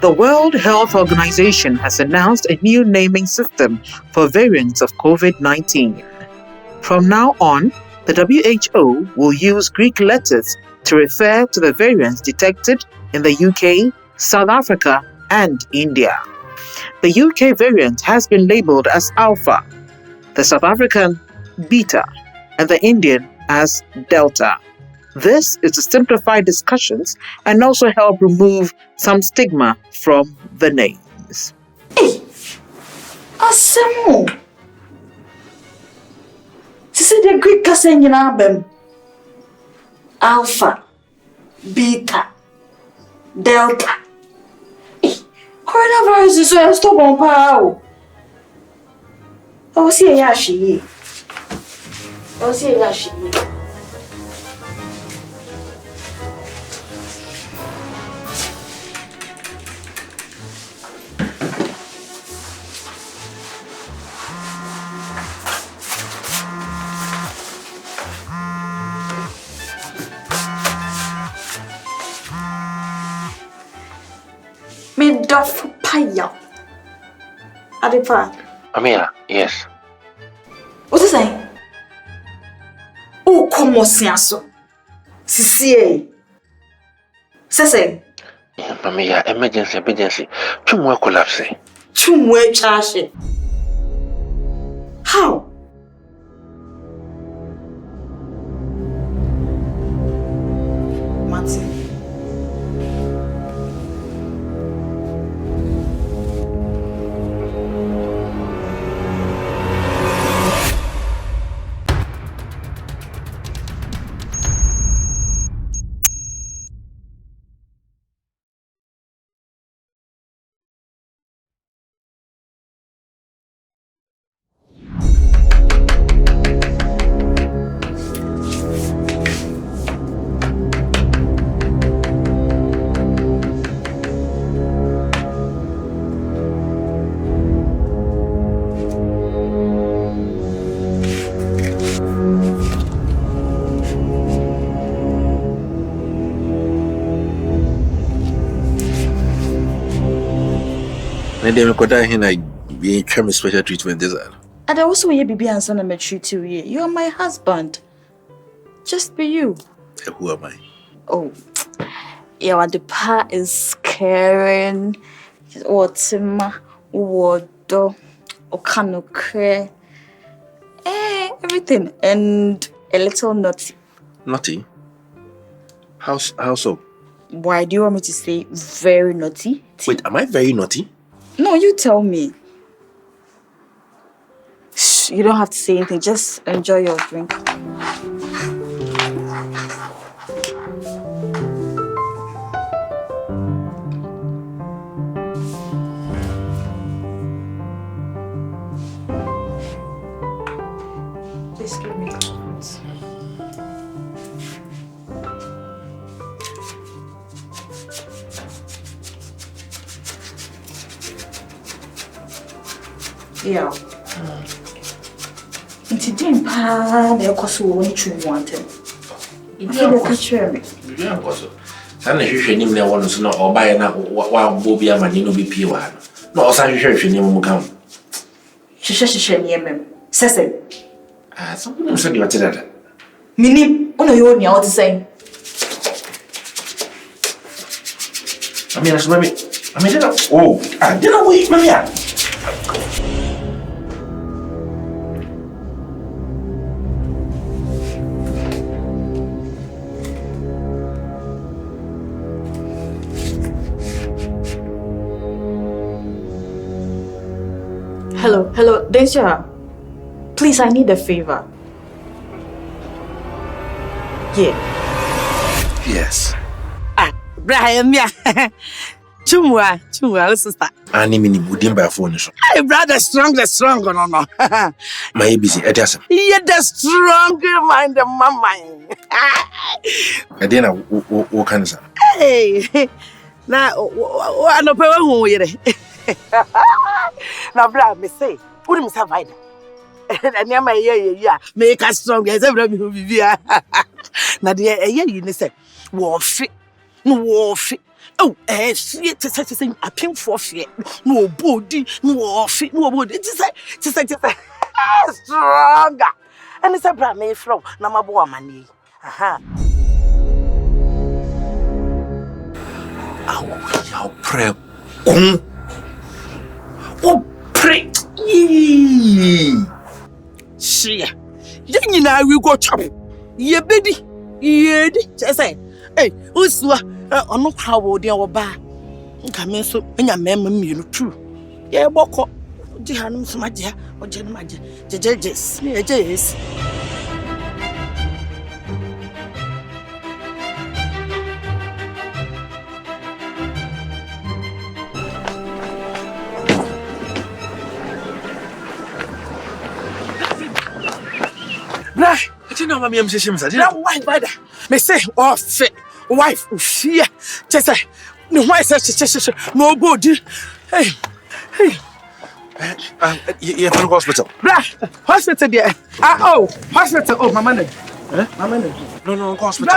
The World Health Organization has announced a new naming system for variants of COVID-19. From now on, the WHO will use Greek letters to refer to the variants detected in the UK, South Africa, and India. The UK variant has been labeled as Alpha, the South African Beta, and the Indian as Delta. This is to simplify discussions and also help remove some stigma from the names. Hey, Asemo. This is the Greek saying in album. Alpha, Beta, Delta. Hey, coronavirus is so stubborn, pal. Oh, see, Yashi. Oh, see, Yashi. Middoff Paya. ADEPAS. Amira, yes. What is it? Oh, come Moseaso. Sisi. Sese. Amira, emergency. Chumwe collapse. Chumwe charge. How? Martin. And then we be a special treatment. And also, you be and son, I'm treat you. You are my husband. Just be you. Who am I? Oh, yeah, ADEPAS is caring. Watima, water, okanokre, everything, and a little naughty. Naughty? How so? Why do you want me to say very naughty? Wait, am I very naughty? No, you tell me. Shh, you don't have to say anything. Just enjoy your drink. Please give me the words. Yeah. It's a dim pan, they'll cost you only 2 wanted. If you look at me. You don't go. Sana hwehwe nim na wono so na obaye na wa bobi amani no bi pie wa no. Na osa hwehwe nim mu kam. Hwehwe ni emem. Sese. Ah, so no so di wate dada. Minim, ono yo ni what saying. Amira so mami. Amira. Oh, dina wait, mami. Hello, Deja. Please, I need a favor. Yeah. Yes. Brian, yeah. Chumwa, sister. Ani mini budim by phone so. Hey, brother, strong, no. My busy, Edison. Yeah, the stronger mind, the mama. Adena, what can say? Hey, now, what no power who you now, brother, me say, put him survive. And near my yeah, make us strong as every who be here. Now, dear, you say, war fit. Oh, see, to say a pin for fear. No body, no fit, no body. It is stronger. And it's a brand new flow. Namaboa money. Aha. I'll pray. Oh, pray. See, you know, we go chop. Ye baby, ye, just say, hey, who's I'm not how old you are. Come in so, and your memory, true. Yeah, walk up. Jihanum Smadia or Jenmaja, judges, yes. Blah, I didn't know my saying, Why, brother? May say, oh, fit, wife, fear, just say, no, why such nobody. Hey. You're from the hospital. Blah, hospital, dear. Hospital, oh, my man. No, hospital.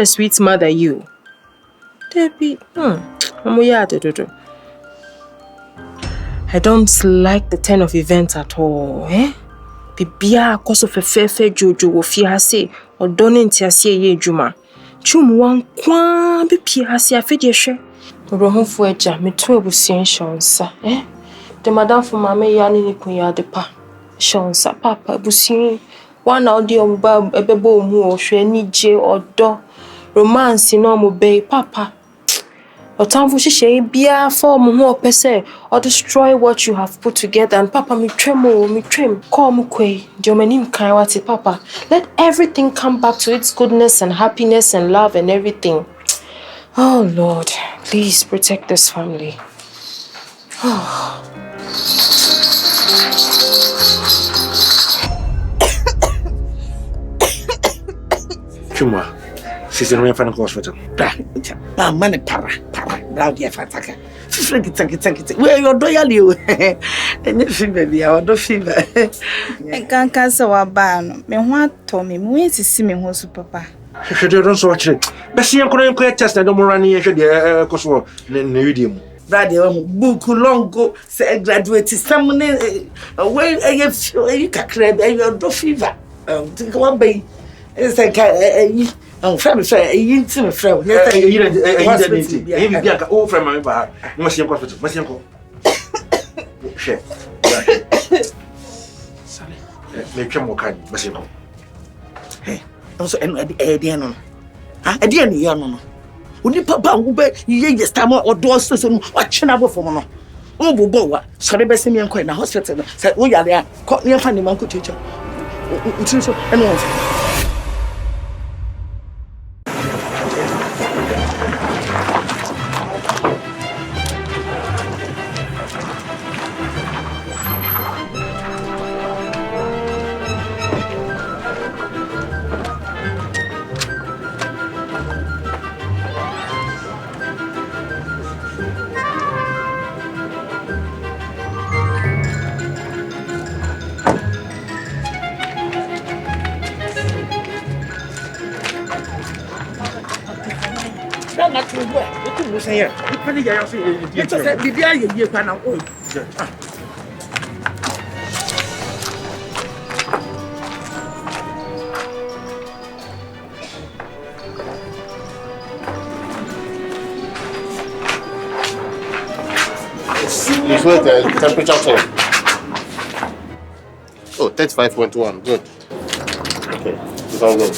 Sweet mother, you. Debbie, I don't like the turn of events at all, eh? Bibia cause of a fair jojo wo fi hase or donin tiasie ye juma. Chum wan kwa be pi hase afedie hwe. Rohonfo aja metu abusien shonsa, eh? The madam for mama ya ni kunya adepa. Shonsa papa abusien one audio oba ebebo mu o hwe ni je odo. Romance no mo be papa. Or time for she bia form more per se or destroy what you have put together. And papa me trim call me kwe diomenim kaiwati papa. Let everything come back to its goodness and happiness and love and everything. Oh Lord, please protect this family. Chuma, she's in the hospital. Money para. Loud, yeah, Fataka. Thank you. Where your doyal and if you baby, I don't fever. I can't cancel our ban. Me want Tommy, me to see me home, papa. She don't so much. But she couldn't quite test. I don't run here. The Kosovo, Neridium. Brother, book long go, say graduate, someone away. I have you can crab and your do fever. Think one bay. It's like a friend, you to a friend. You didn't old friend, my bar. You must have hospital. Must have go. Share. Make him more kind. Must have. Hey, also, and at the Adiano. At the end, Yano. Only papa who bet ye stammer or doors to watching over for Mono. Oh, Boboa, sorry, best me and quite in a hospital. Said, oh, yeah, there. Caught me a funny man could teach her. And not to work. What you say here? It's a BBI, you can now. It's what the temperature check. Oh, 35.1. Good. Okay, it's all good.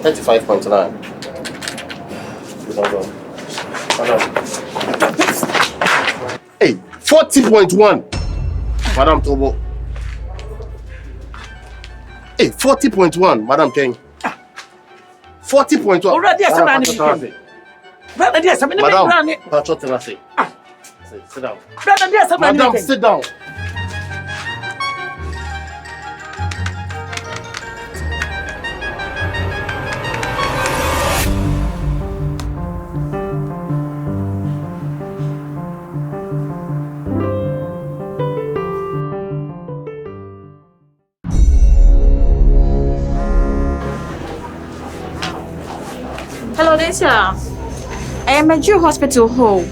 35.9. It's all good. Hey, 40.1. Madam Tobo. Hey, 40.1. Madam King. 40.1. Already, yes, Brother, yes, I'm in the Madam, sit down. Brother, yes, I'm Madam, sit down. Lisa, I am at your hospital home.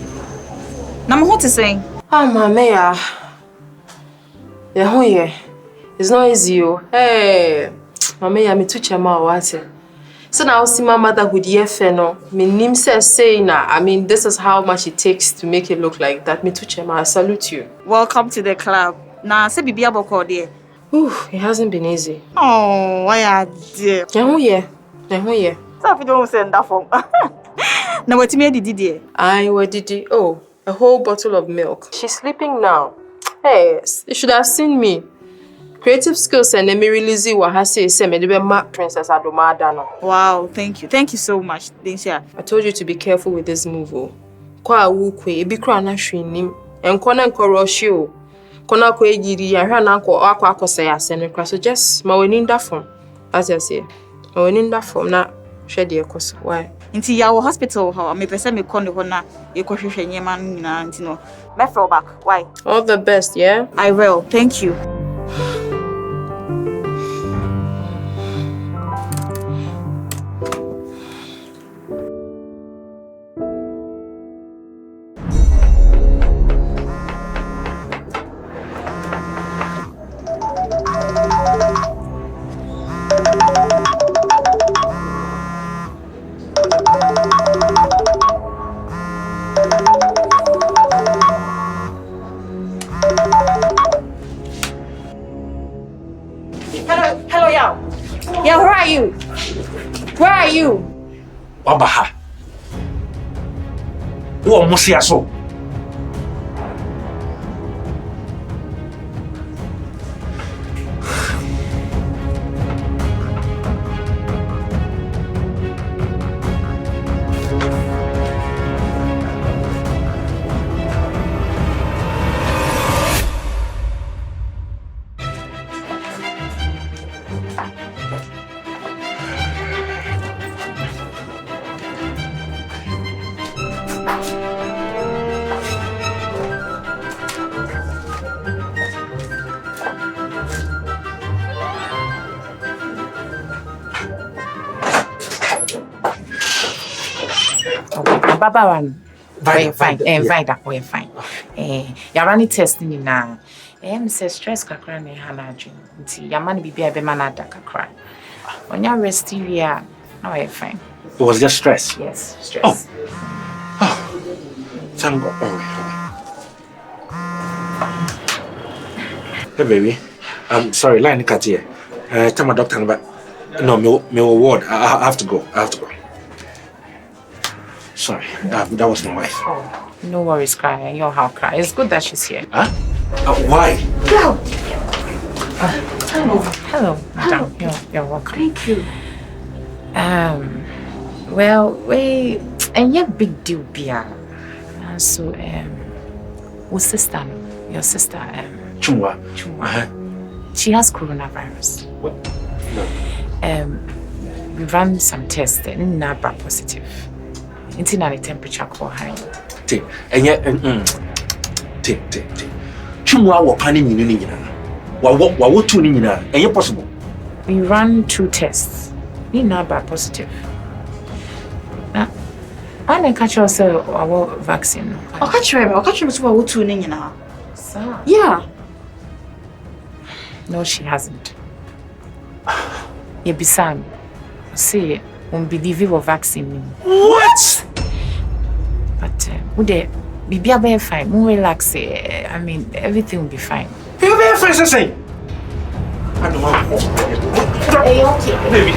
Now, what to say? Ah, Mama, yeah. Yeah, it's not easy, oh. Hey, Mama, yeah, me too chama wate. So now see my motherhood yeah no. Me nim says saying I mean this is how much it takes to make it look like that. Me too chama, I salute you. Welcome to the club. Now, say bibi aboko there. Ooh, it hasn't been easy. Oh, why are dear? Yeah. So if you don't send that phone. Now what me did there? What did you? Oh, a whole bottle of milk. She's sleeping now. Hey, you should have seen me. Creative skills and me release what I say me the ma Princess Adomada no. Wow, thank you so much, Dinsha. I told you to be careful with this move. Kwa wukwe e bi kra na hwenim. Enko na enko rush you. Kona ko egiri ya hwa na anko akose ya se no kra so just ma weni nda form. As I say. Ma weni nda form na hwe de ekoso. Why? Inti ya hospital ha me pese me kono ho na e kohwehwe nyema nyina nti no. Me fall back. Why? All the best, yeah? I will. Thank you. Hello, Yao. Yao, where are you? Where are you? Wabaha. Wo Moseaso. Baba one. Very fine. Very fine. You're running testing now. Say stress kakra na hanajo. Nti yamani bibia be manada kakra. When you're resting here, now you're fine. It was just stress. Yes, stress. Oh. Thank God. Hey baby. I'm sorry, line cut here. Tell my doctor but no, me ward. I have to go. Sorry, that was my wife. Oh, no worries, cry. You're how cry. It's good that she's here. Huh? Why? Hello. Hello, madam. You're welcome. Thank you. Well, and yeah, big deal, Bia. So, your sister, Chumwa. She has coronavirus. What? No. We ran some tests and not positive. It's in a temperature called high. And yet, Chumwa wa pani ni wa tu ni na. And yet possible. We ran 2 tests. We not positive. Now, I didn't catch yourself our vaccine. I'll catch you so what tu ni na. Sir. Yeah. No, she hasn't. Yebisam. Say, unbelieve your vaccine. What? But would they be fine? More relax. I mean, everything will be fine. You'll be fine, say. I don't know. Are you okay? Baby.